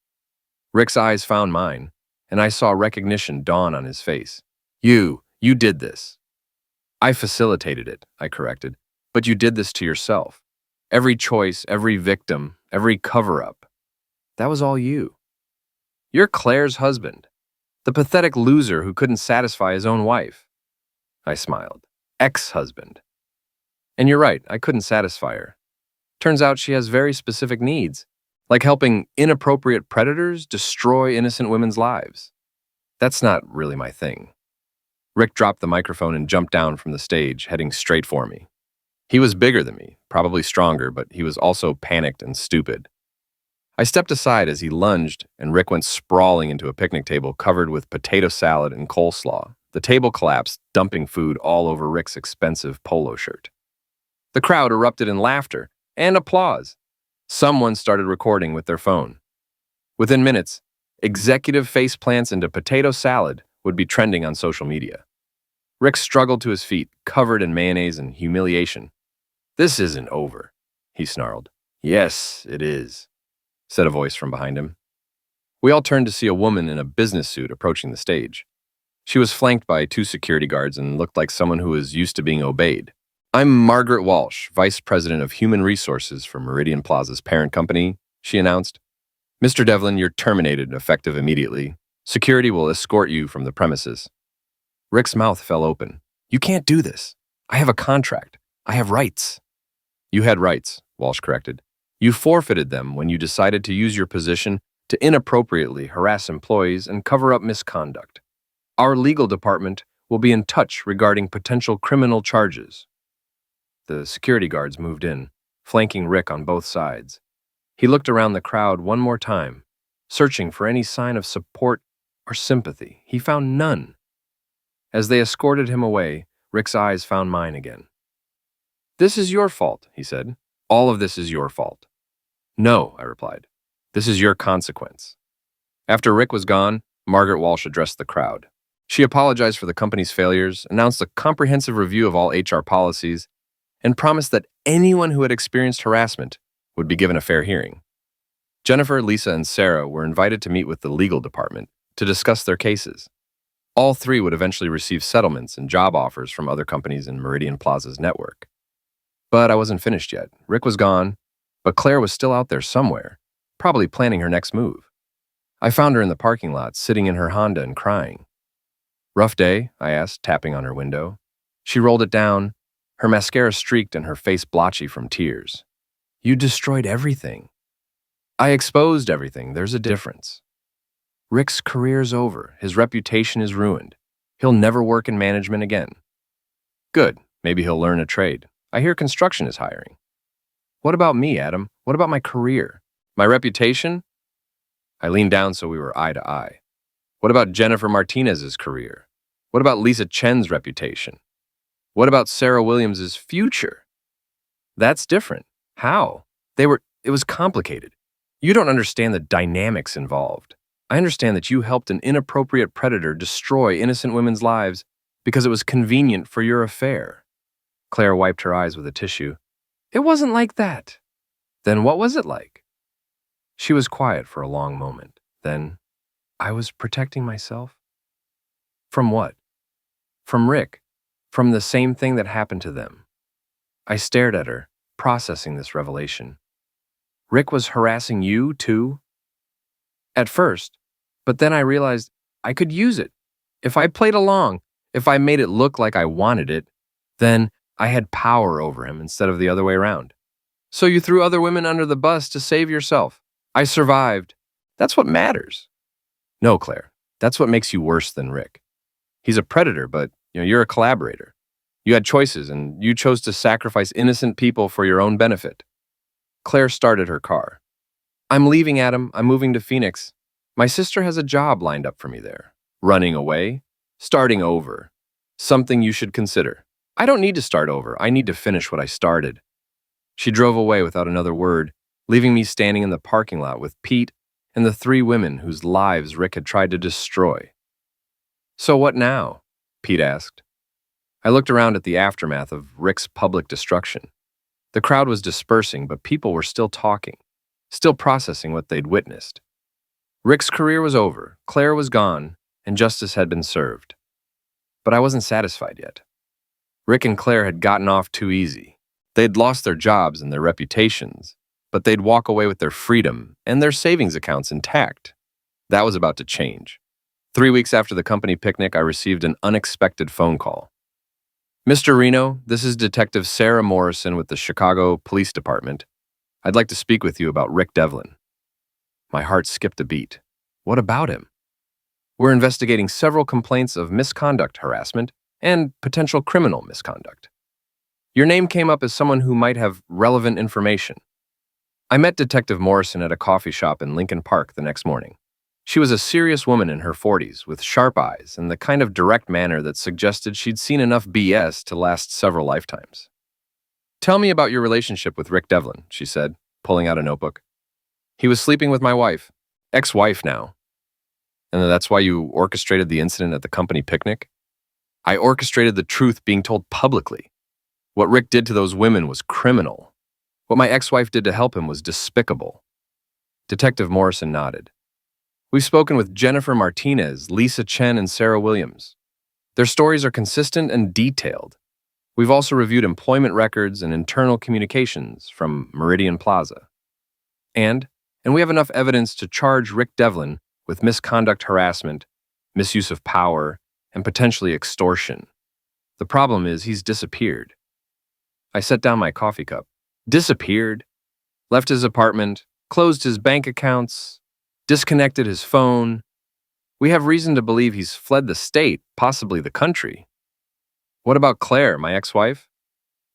Rick's eyes found mine, and I saw recognition dawn on his face. You did this." "I facilitated it," I corrected. "But you did this to yourself. Every choice, every victim, every cover-up. That was all you. You're Claire's husband, the pathetic loser who couldn't satisfy his own wife." I smiled. "Ex-husband. And you're right, I couldn't satisfy her. Turns out she has very specific needs, like helping inappropriate predators destroy innocent women's lives. That's not really my thing." Rick dropped the microphone and jumped down from the stage, heading straight for me. He was bigger than me, probably stronger, but he was also panicked and stupid. I stepped aside as he lunged, and Rick went sprawling into a picnic table covered with potato salad and coleslaw. The table collapsed, dumping food all over Rick's expensive polo shirt. The crowd erupted in laughter and applause. Someone started recording with their phone. Within minutes, executive faceplants into potato salad would be trending on social media. Rick struggled to his feet, covered in mayonnaise and humiliation. "This isn't over," he snarled. "Yes, it is," said a voice from behind him. We all turned to see a woman in a business suit approaching the stage. She was flanked by 2 security guards and looked like someone who was used to being obeyed. "I'm Margaret Walsh, Vice President of Human Resources for Meridian Plaza's parent company," she announced. "Mr. Devlin, you're terminated, effective immediately. Security will escort you from the premises." Rick's mouth fell open. "You can't do this. I have a contract. I have rights." "You had rights," Walsh corrected. "You forfeited them when you decided to use your position to inappropriately harass employees and cover up misconduct. Our legal department will be in touch regarding potential criminal charges." The security guards moved in, flanking Rick on both sides. He looked around the crowd one more time, searching for any sign of support or sympathy. He found none. As they escorted him away, Rick's eyes found mine again. "This is your fault," he said. "All of this is your fault." "No," I replied. "This is your consequence." After Rick was gone, Margaret Walsh addressed the crowd. She apologized for the company's failures, announced a comprehensive review of all HR policies, and promised that anyone who had experienced harassment would be given a fair hearing. Jennifer, Lisa, and Sarah were invited to meet with the legal department to discuss their cases. All three would eventually receive settlements and job offers from other companies in Meridian Plaza's network. But I wasn't finished yet. Rick was gone, but Claire was still out there somewhere, probably planning her next move. I found her in the parking lot, sitting in her Honda and crying. "Rough day?" I asked, tapping on her window. She rolled it down, her mascara streaked and her face blotchy from tears. "You destroyed everything." "I exposed everything. There's a difference." "Rick's career's over. His reputation is ruined. He'll never work in management again." "Good. Maybe he'll learn a trade. I hear construction is hiring." "What about me, Adam? What about my career? My reputation?" I leaned down so we were eye to eye. "What about Jennifer Martinez's career? What about Lisa Chen's reputation? What about Sarah Williams's future?" "That's different." "How?" It was complicated. You don't understand the dynamics involved. I understand that you helped an inappropriate predator destroy innocent women's lives because it was convenient for your affair." Claire wiped her eyes with a tissue. "It wasn't like that." "Then what was it like?" She was quiet for a long moment. Then, "I was protecting myself." "From what?" "From Rick. From the same thing that happened to them." I stared at her, processing this revelation. "Rick was harassing you, too?" "At first, but then I realized I could use it. If I played along, if I made it look like I wanted it, then I had power over him instead of the other way around." "So you threw other women under the bus to save yourself." "I survived. That's what matters." "No, Claire, that's what makes you worse than Rick. He's a predator, but you're a collaborator. You had choices, and you chose to sacrifice innocent people for your own benefit." Claire started her car. "I'm leaving, Adam. I'm moving to Phoenix. My sister has a job lined up for me there." "Running away?" "Starting over. Something you should consider." "I don't need to start over. I need to finish what I started." She drove away without another word, leaving me standing in the parking lot with Pete and the three women whose lives Rick had tried to destroy. "So what now?" Pete asked. I looked around at the aftermath of Rick's public destruction. The crowd was dispersing, but people were still talking, still processing what they'd witnessed. Rick's career was over, Claire was gone, and justice had been served. But I wasn't satisfied yet. Rick and Claire had gotten off too easy. They'd lost their jobs and their reputations, but they'd walk away with their freedom and their savings accounts intact. That was about to change. 3 weeks after the company picnic, I received an unexpected phone call. "Mr. Reno, this is Detective Sarah Morrison with the Chicago Police Department. I'd like to speak with you about Rick Devlin." My heart skipped a beat. What about him? "We're investigating several complaints of misconduct harassment and potential criminal misconduct. Your name came up as someone who might have relevant information." I met Detective Morrison at a coffee shop in Lincoln Park the next morning. She was a serious woman in her 40s with sharp eyes and the kind of direct manner that suggested she'd seen enough BS to last several lifetimes. "Tell me about your relationship with Rick Devlin," she said, pulling out a notebook. "He was sleeping with my wife, ex-wife now." "And that's why you orchestrated the incident at the company picnic?" "I orchestrated the truth being told publicly. What Rick did to those women was criminal. What my ex-wife did to help him was despicable." Detective Morrison nodded. "We've spoken with Jennifer Martinez, Lisa Chen, and Sarah Williams. Their stories are consistent and detailed. We've also reviewed employment records and internal communications from Meridian Plaza. And we have enough evidence to charge Rick Devlin with misconduct harassment, misuse of power, and potentially extortion. The problem is he's disappeared." I set down my coffee cup. "Disappeared? Left his apartment, closed his bank accounts, disconnected his phone. We have reason to believe he's fled the state, possibly the country." "What about Claire, my ex-wife?"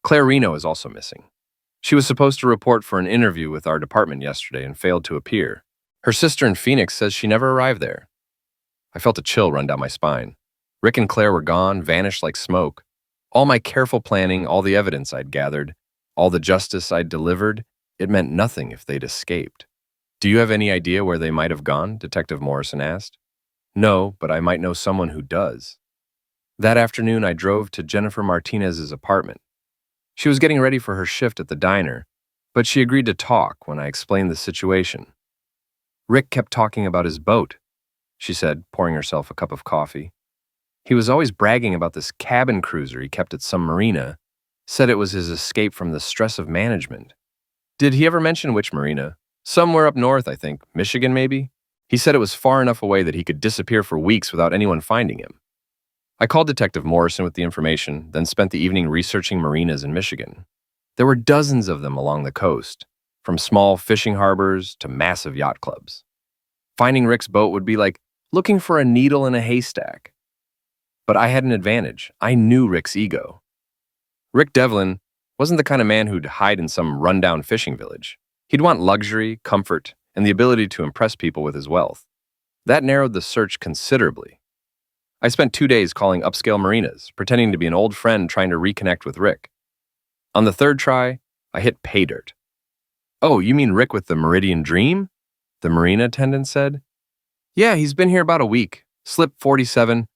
"Claire Reno is also missing. She was supposed to report for an interview with our department yesterday and failed to appear. Her sister in Phoenix says she never arrived there." I felt a chill run down my spine. Rick and Claire were gone, vanished like smoke. All my careful planning, all the evidence I'd gathered, all the justice I'd delivered, it meant nothing if they'd escaped. "Do you have any idea where they might have gone?" Detective Morrison asked. "No, but I might know someone who does." That afternoon, I drove to Jennifer Martinez's apartment. She was getting ready for her shift at the diner, but she agreed to talk when I explained the situation. Rick kept talking about his boat, she said, pouring herself a cup of coffee. He was always bragging about this cabin cruiser he kept at some marina, said it was his escape from the stress of management. Did he ever mention which marina? Somewhere up north, I think. Michigan, maybe? He said it was far enough away that he could disappear for weeks without anyone finding him. I called Detective Morrison with the information, then spent the evening researching marinas in Michigan. There were dozens of them along the coast, from small fishing harbors to massive yacht clubs. Finding Rick's boat would be like looking for a needle in a haystack. But I had an advantage. I knew Rick's ego. Rick Devlin wasn't the kind of man who'd hide in some rundown fishing village. He'd want luxury, comfort, and the ability to impress people with his wealth. That narrowed the search considerably. I spent 2 days calling upscale marinas, pretending to be an old friend trying to reconnect with Rick. On the third try, I hit pay dirt. "Oh, you mean Rick with the Meridian Dream?" the marina attendant said. "Yeah, he's been here about a week. Slip 47.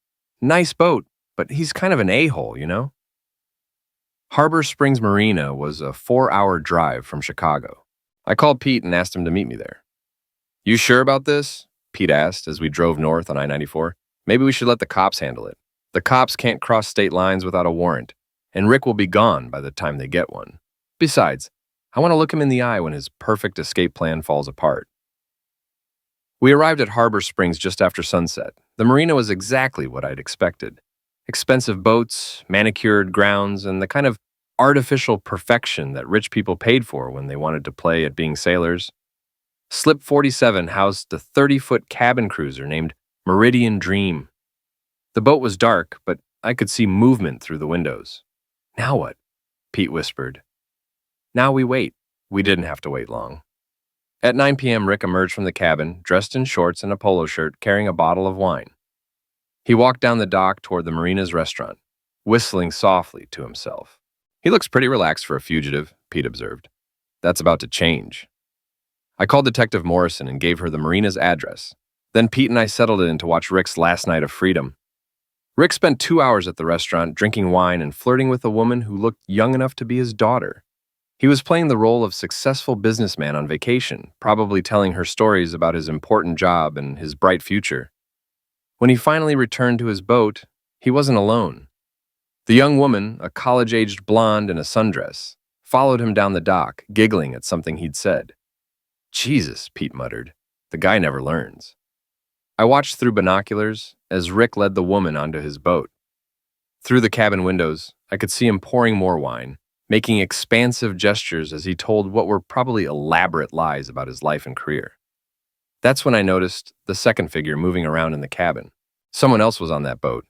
Nice boat, but he's kind of an a-hole, you know?" Harbor Springs Marina was a 4-hour drive from Chicago. I called Pete and asked him to meet me there. "You sure about this?" Pete asked as we drove north on I-94. "Maybe we should let the cops handle it. The cops can't cross state lines without a warrant, and Rick will be gone by the time they get one. Besides, I want to look him in the eye when his perfect escape plan falls apart." We arrived at Harbor Springs just after sunset. The marina was exactly what I'd expected. Expensive boats, manicured grounds, and the kind of artificial perfection that rich people paid for when they wanted to play at being sailors. Slip 47 housed a 30-foot cabin cruiser named Meridian Dream. The boat was dark, but I could see movement through the windows. "Now what?" Pete whispered. "Now we wait." We didn't have to wait long. At 9 p.m., Rick emerged from the cabin, dressed in shorts and a polo shirt, carrying a bottle of wine. He walked down the dock toward the marina's restaurant, whistling softly to himself. "He looks pretty relaxed for a fugitive," Pete observed. "That's about to change." I called Detective Morrison and gave her the marina's address. Then Pete and I settled in to watch Rick's last night of freedom. Rick spent 2 hours at the restaurant drinking wine and flirting with a woman who looked young enough to be his daughter. He was playing the role of successful businessman on vacation, probably telling her stories about his important job and his bright future. When he finally returned to his boat, he wasn't alone. The young woman, a college-aged blonde in a sundress, followed him down the dock, giggling at something he'd said. "Jesus," Pete muttered. "The guy never learns." I watched through binoculars as Rick led the woman onto his boat. Through the cabin windows, I could see him pouring more wine, making expansive gestures as he told what were probably elaborate lies about his life and career. That's when I noticed the second figure moving around in the cabin. Someone else was on that boat.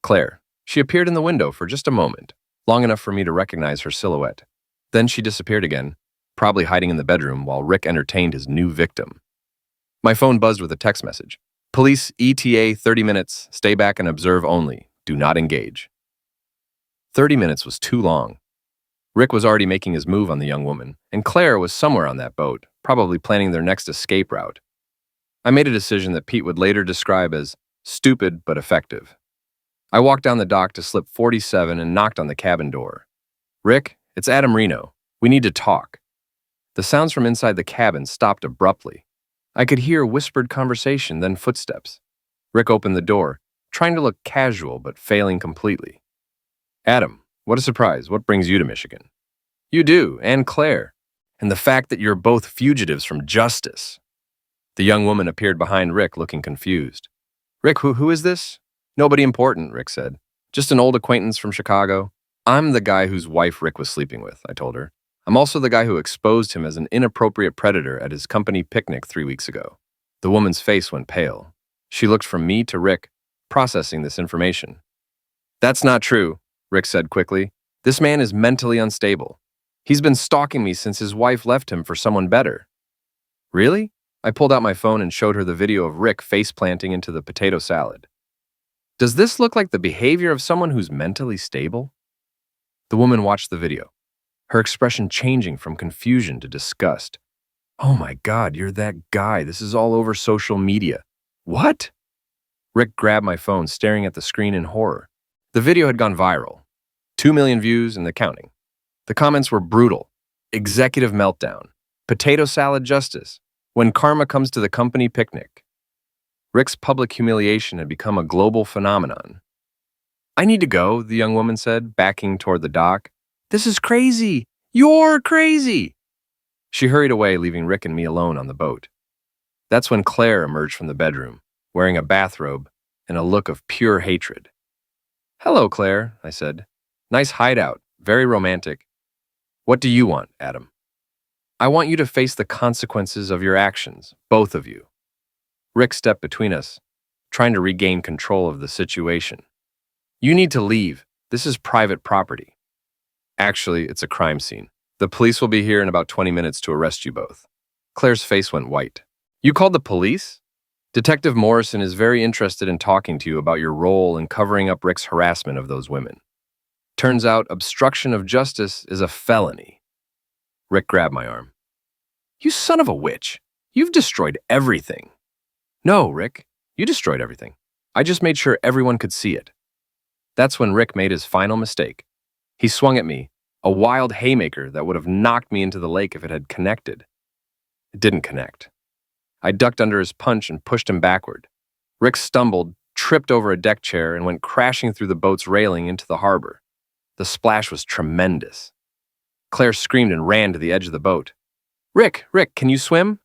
Claire. She appeared in the window for just a moment, long enough for me to recognize her silhouette. Then she disappeared again, probably hiding in the bedroom while Rick entertained his new victim. My phone buzzed with a text message. "Police ETA 30 minutes. Stay back and observe only. Do not engage." 30 minutes was too long. Rick was already making his move on the young woman, and Claire was somewhere on that boat, probably planning their next escape route. I made a decision that Pete would later describe as stupid but effective. I walked down the dock to slip 47 and knocked on the cabin door. "Rick, it's Adam Reno. We need to talk." The sounds from inside the cabin stopped abruptly. I could hear whispered conversation, then footsteps. Rick opened the door, trying to look casual but failing completely. "Adam, what a surprise. What brings you to Michigan?" "You do, and Claire. And the fact that you're both fugitives from justice." The young woman appeared behind Rick, looking confused. "Rick, who is this?" "Nobody important," Rick said. "Just an old acquaintance from Chicago." "I'm the guy whose wife Rick was sleeping with," I told her. "I'm also the guy who exposed him as an inappropriate predator at his company picnic 3 weeks ago." The woman's face went pale. She looked from me to Rick, processing this information. "That's not true," Rick said quickly. "This man is mentally unstable. He's been stalking me since his wife left him for someone better." "Really?" I pulled out my phone and showed her the video of Rick face-planting into the potato salad. "Does this look like the behavior of someone who's mentally stable?" The woman watched the video, her expression changing from confusion to disgust. "Oh my God, you're that guy. This is all over social media." "What?" Rick grabbed my phone, staring at the screen in horror. The video had gone viral. 2 million views and the counting. The comments were brutal. "Executive meltdown. Potato salad justice. When karma comes to the company picnic. Rick's public humiliation had become a global phenomenon. I need to go, the young woman said, backing toward the dock. This is crazy! You're crazy! She hurried away, leaving Rick and me alone on the boat. That's when Claire emerged from the bedroom, wearing a bathrobe and a look of pure hatred. Hello, Claire, I said. Nice hideout, very romantic. What do you want, Adam? I want you to face the consequences of your actions, both of you. Rick stepped between us, trying to regain control of the situation. You need to leave. This is private property. Actually, it's a crime scene. The police will be here in about 20 minutes to arrest you both. Claire's face went white. You called the police? Detective Morrison is very interested in talking to you about your role in covering up Rick's harassment of those women. Turns out obstruction of justice is a felony. Rick grabbed my arm. You son of a witch. You've destroyed everything. No, Rick, you destroyed everything. I just made sure everyone could see it. That's when Rick made his final mistake. He swung at me, a wild haymaker that would have knocked me into the lake if it had connected. It didn't connect. I ducked under his punch and pushed him backward. Rick stumbled, tripped over a deck chair, and went crashing through the boat's railing into the harbor. The splash was tremendous. Claire screamed and ran to the edge of the boat. Rick, can you swim?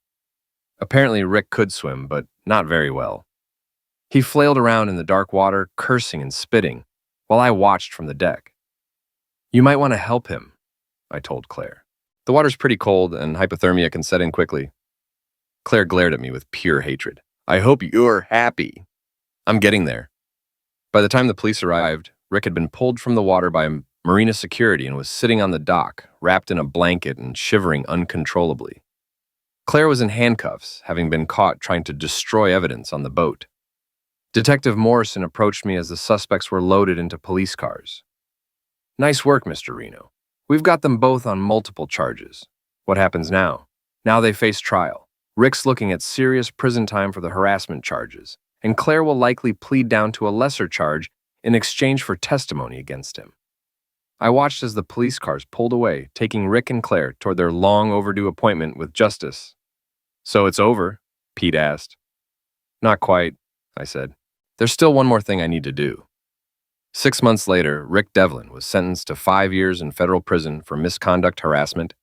Apparently, Rick could swim, but not very well. He flailed around in the dark water, cursing and spitting, while I watched from the deck. You might want to help him, I told Claire. The water's pretty cold, and hypothermia can set in quickly. Claire glared at me with pure hatred. I hope you're happy. I'm getting there. By the time the police arrived, Rick had been pulled from the water by marina security and was sitting on the dock, wrapped in a blanket and shivering uncontrollably. Claire was in handcuffs, having been caught trying to destroy evidence on the boat. Detective Morrison approached me as the suspects were loaded into police cars. Nice work, Mr. Reno. We've got them both on multiple charges. What happens now? Now they face trial. Rick's looking at serious prison time for the harassment charges, and Claire will likely plead down to a lesser charge in exchange for testimony against him. I watched as the police cars pulled away, taking Rick and Claire toward their long-overdue appointment with justice. So it's over? Pete asked. Not quite, I said. There's still one more thing I need to do. 6 months later, Rick Devlin was sentenced to 5 years in federal prison for misconduct, harassment,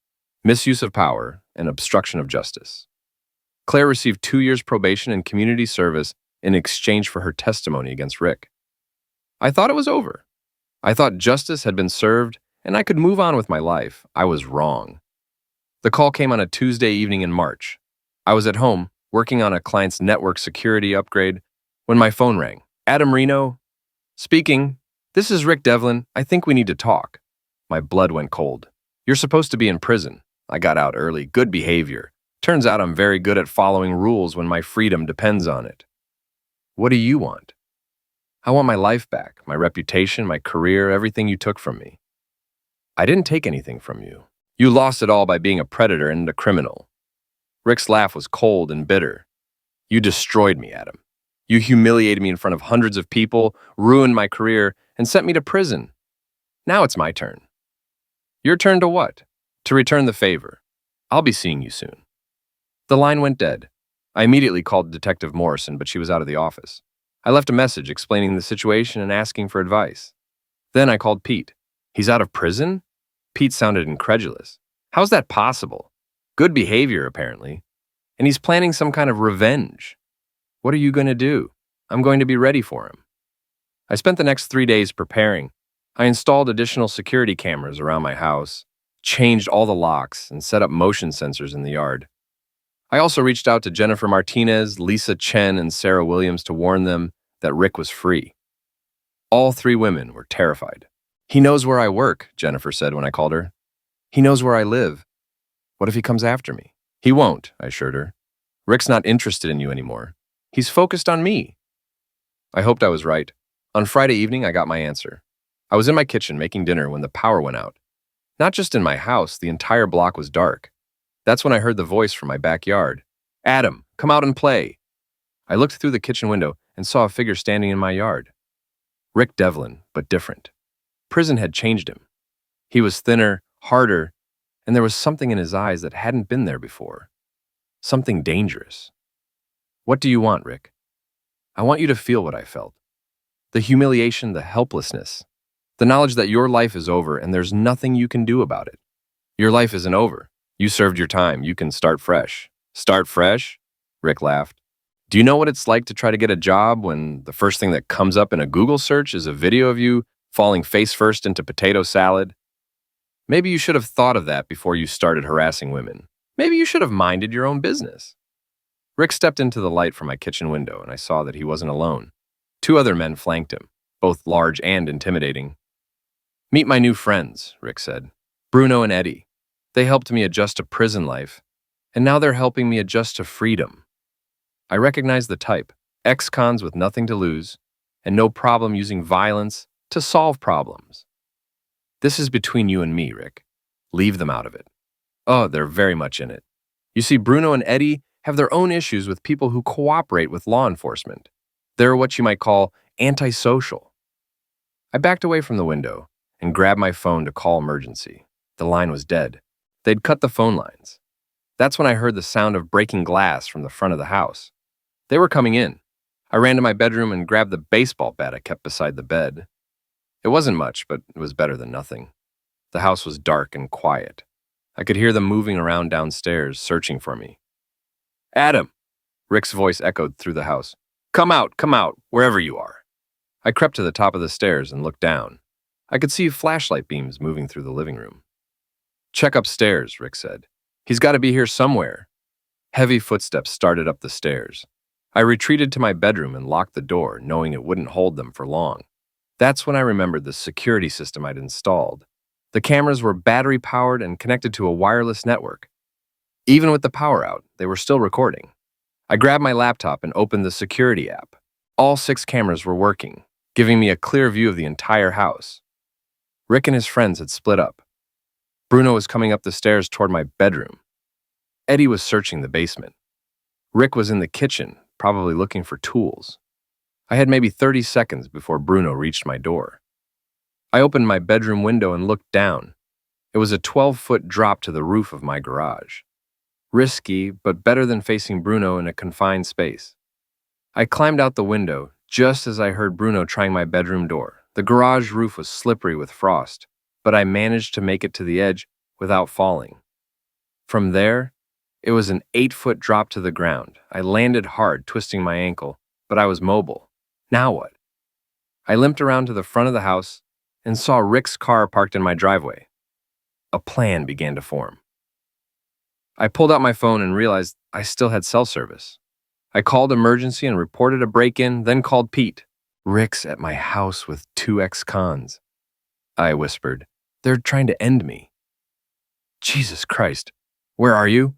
misuse of power, and obstruction of justice. Claire received 2 years probation and community service in exchange for her testimony against Rick. I thought it was over. I thought justice had been served and I could move on with my life. I was wrong. The call came on a Tuesday evening in March. I was at home, working on a client's network security upgrade, when my phone rang. Adam Reno? Speaking. This is Rick Devlin. I think we need to talk. My blood went cold. You're supposed to be in prison. I got out early. Good behavior. Turns out I'm very good at following rules when my freedom depends on it. What do you want? I want my life back, my reputation, my career, everything you took from me. I didn't take anything from you. You lost it all by being a predator and a criminal. Rick's laugh was cold and bitter. You destroyed me, Adam. You humiliated me in front of hundreds of people, ruined my career, and sent me to prison. Now it's my turn. Your turn to what? To return the favor. I'll be seeing you soon. The line went dead. I immediately called Detective Morrison, but she was out of the office. I left a message explaining the situation and asking for advice. Then I called Pete. He's out of prison? Pete sounded incredulous. How's that possible? Good behavior, apparently. And he's planning some kind of revenge. What are you going to do? I'm going to be ready for him. I spent the next 3 days preparing. I installed additional security cameras around my house, changed all the locks, and set up motion sensors in the yard. I also reached out to Jennifer Martinez, Lisa Chen, and Sarah Williams to warn them that Rick was free. All 3 women were terrified. He knows where I work, Jennifer said when I called her. He knows where I live. What if he comes after me? He won't, I assured her. Rick's not interested in you anymore. He's focused on me. I hoped I was right. On Friday evening, I got my answer. I was in my kitchen making dinner when the power went out. Not just in my house, the entire block was dark. That's when I heard the voice from my backyard. Adam, come out and play. I looked through the kitchen window and saw a figure standing in my yard. Rick Devlin, but different. Prison had changed him. He was thinner, harder, and there was something in his eyes that hadn't been there before. something dangerous. What do you want, Rick? I want you to feel what I felt. The humiliation, the helplessness, the knowledge that your life is over and there's nothing you can do about it. Your life isn't over. You served your time. You can start fresh. Start fresh? Rick laughed. Do you know what it's like to try to get a job when the first thing that comes up in a Google search is a video of you falling face first into potato salad? Maybe you should have thought of that before you started harassing women. Maybe you should have minded your own business. Rick stepped into the light from my kitchen window, and I saw that he wasn't alone. 2 other men flanked him, both large and intimidating. Meet my new friends, Rick said. Bruno and Eddie. They helped me adjust to prison life, and now they're helping me adjust to freedom. I recognize the type, ex-cons with nothing to lose, and no problem using violence to solve problems. This is between you and me, Rick. Leave them out of it. Oh, they're very much in it. You see, Bruno and Eddie have their own issues with people who cooperate with law enforcement. They're what you might call antisocial. I backed away from the window and grabbed my phone to call emergency. The line was dead. They'd cut the phone lines. That's when I heard the sound of breaking glass from the front of the house. They were coming in. I ran to my bedroom and grabbed the baseball bat I kept beside the bed. It wasn't much, but it was better than nothing. The house was dark and quiet. I could hear them moving around downstairs, searching for me. Adam! Rick's voice echoed through the house. Come out, wherever you are. I crept to the top of the stairs and looked down. I could see flashlight beams moving through the living room. Check upstairs, Rick said. He's got to be here somewhere. Heavy footsteps started up the stairs. I retreated to my bedroom and locked the door, knowing it wouldn't hold them for long. That's when I remembered the security system I'd installed. The cameras were battery-powered and connected to a wireless network. Even with the power out, they were still recording. I grabbed my laptop and opened the security app. All 6 cameras were working, giving me a clear view of the entire house. Rick and his friends had split up. Bruno was coming up the stairs toward my bedroom. Eddie was searching the basement. Rick was in the kitchen, probably looking for tools. I had maybe 30 seconds before Bruno reached my door. I opened my bedroom window and looked down. It was a 12-foot drop to the roof of my garage. Risky, but better than facing Bruno in a confined space. I climbed out the window just as I heard Bruno trying my bedroom door. The garage roof was slippery with frost, but I managed to make it to the edge without falling. From there, it was an 8-foot drop to the ground. I landed hard, twisting my ankle, but I was mobile. Now what? I limped around to the front of the house and saw Rick's car parked in my driveway. A plan began to form. I pulled out my phone and realized I still had cell service. I called emergency and reported a break-in, then called Pete. Rick's at my house with 2 ex-cons. I whispered, they're trying to end me. Jesus Christ, where are you?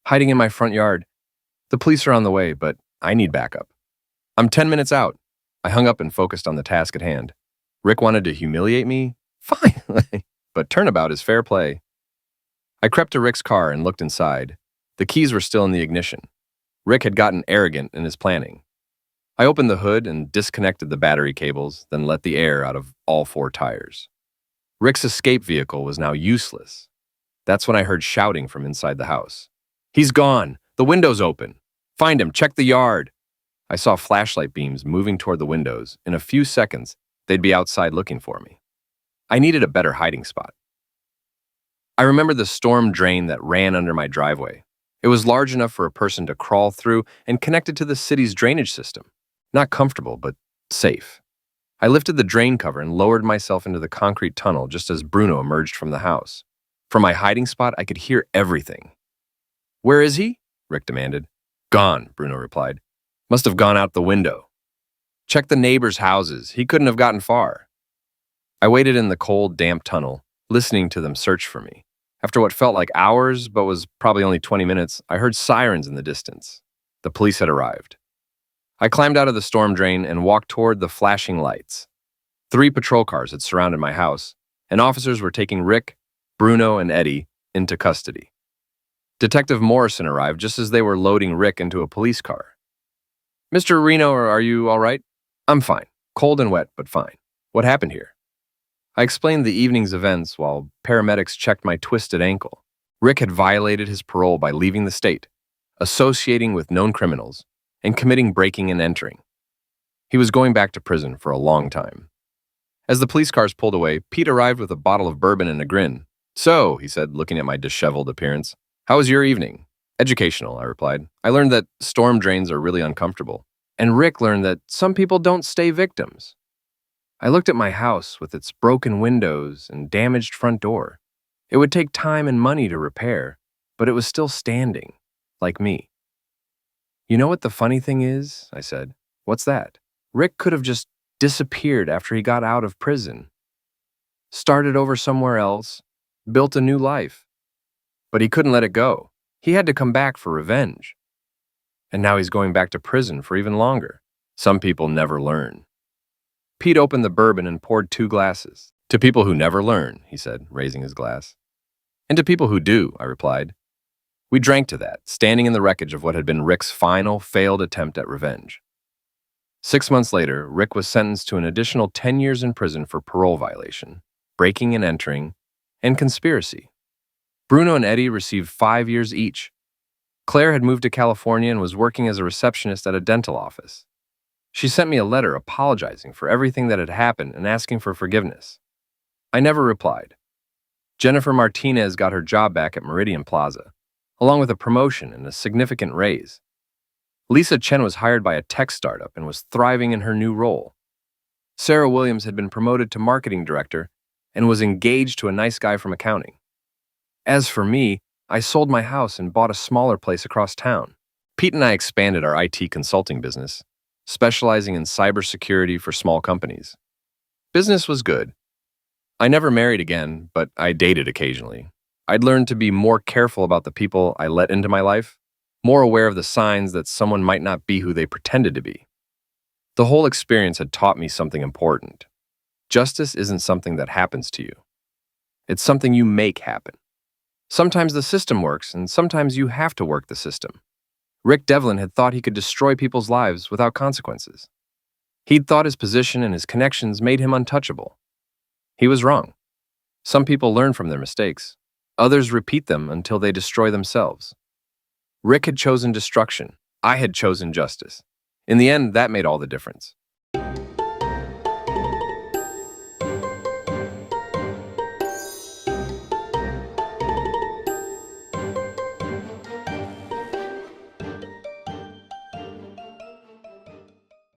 Hiding in my front yard. The police are on the way, but I need backup. I'm 10 minutes out. I hung up and focused on the task at hand. Rick wanted to humiliate me? Fine, but turnabout is fair play. I crept to Rick's car and looked inside. The keys were still in the ignition. Rick had gotten arrogant in his planning. I opened the hood and disconnected the battery cables, then let the air out of all 4 tires. Rick's escape vehicle was now useless. That's when I heard shouting from inside the house. He's gone! The window's open! Find him! Check the yard! I saw flashlight beams moving toward the windows. In a few seconds, they'd be outside looking for me. I needed a better hiding spot. I remembered the storm drain that ran under my driveway. It was large enough for a person to crawl through and connected to the city's drainage system. Not comfortable, but safe. I lifted the drain cover and lowered myself into the concrete tunnel just as Bruno emerged from the house. From my hiding spot, I could hear everything. Where is he? Rick demanded. Gone, Bruno replied. Must have gone out the window. Check the neighbors' houses. He couldn't have gotten far. I waited in the cold, damp tunnel, listening to them search for me. After what felt like hours, but was probably only 20 minutes, I heard sirens in the distance. The police had arrived. I climbed out of the storm drain and walked toward the flashing lights. 3 patrol cars had surrounded my house, and officers were taking Rick, Bruno, and Eddie into custody. Detective Morrison arrived just as they were loading Rick into a police car. Mr. Reno, are you all right? I'm fine. Cold and wet, but fine. What happened here? I explained the evening's events while paramedics checked my twisted ankle. Rick had violated his parole by leaving the state. associating with known criminals, and committing breaking and entering. He was going back to prison for a long time. As the police cars pulled away, Pete arrived with a bottle of bourbon and a grin. "So," he said, looking at my disheveled appearance, "how was your evening?" "Educational," I replied. "I learned that storm drains are really uncomfortable. And Rick learned that some people don't stay victims." I looked at my house with its broken windows and damaged front door. It would take time and money to repair, but it was still standing, like me. "You know what the funny thing is?" I said. "What's that?" "Rick could have just disappeared after he got out of prison. Started over somewhere else, built a new life. But he couldn't let it go. He had to come back for revenge. And now he's going back to prison for even longer. Some people never learn." Pete opened the bourbon and poured 2 glasses. "To people who never learn," he said, raising his glass. "And to people who do," I replied. We drank to that, standing in the wreckage of what had been Rick's final, failed attempt at revenge. 6 months later, Rick was sentenced to an additional 10 years in prison for parole violation, breaking and entering, and conspiracy. Bruno and Eddie received 5 years each. Claire had moved to California and was working as a receptionist at a dental office. She sent me a letter apologizing for everything that had happened and asking for forgiveness. I never replied. Jennifer Martinez got her job back at Meridian Plaza, along with a promotion and a significant raise. Lisa Chen was hired by a tech startup and was thriving in her new role. Sarah Williams had been promoted to marketing director and was engaged to a nice guy from accounting. As for me, I sold my house and bought a smaller place across town. Pete and I expanded our IT consulting business, specializing in cybersecurity for small companies. Business was good. I never married again, but I dated occasionally. I'd learned to be more careful about the people I let into my life, more aware of the signs that someone might not be who they pretended to be. The whole experience had taught me something important. Justice isn't something that happens to you. It's something you make happen. Sometimes the system works, and sometimes you have to work the system. Rick Devlin had thought he could destroy people's lives without consequences. He'd thought his position and his connections made him untouchable. He was wrong. Some people learn from their mistakes. Others repeat them until they destroy themselves. Rick had chosen destruction. I had chosen justice. In the end, that made all the difference.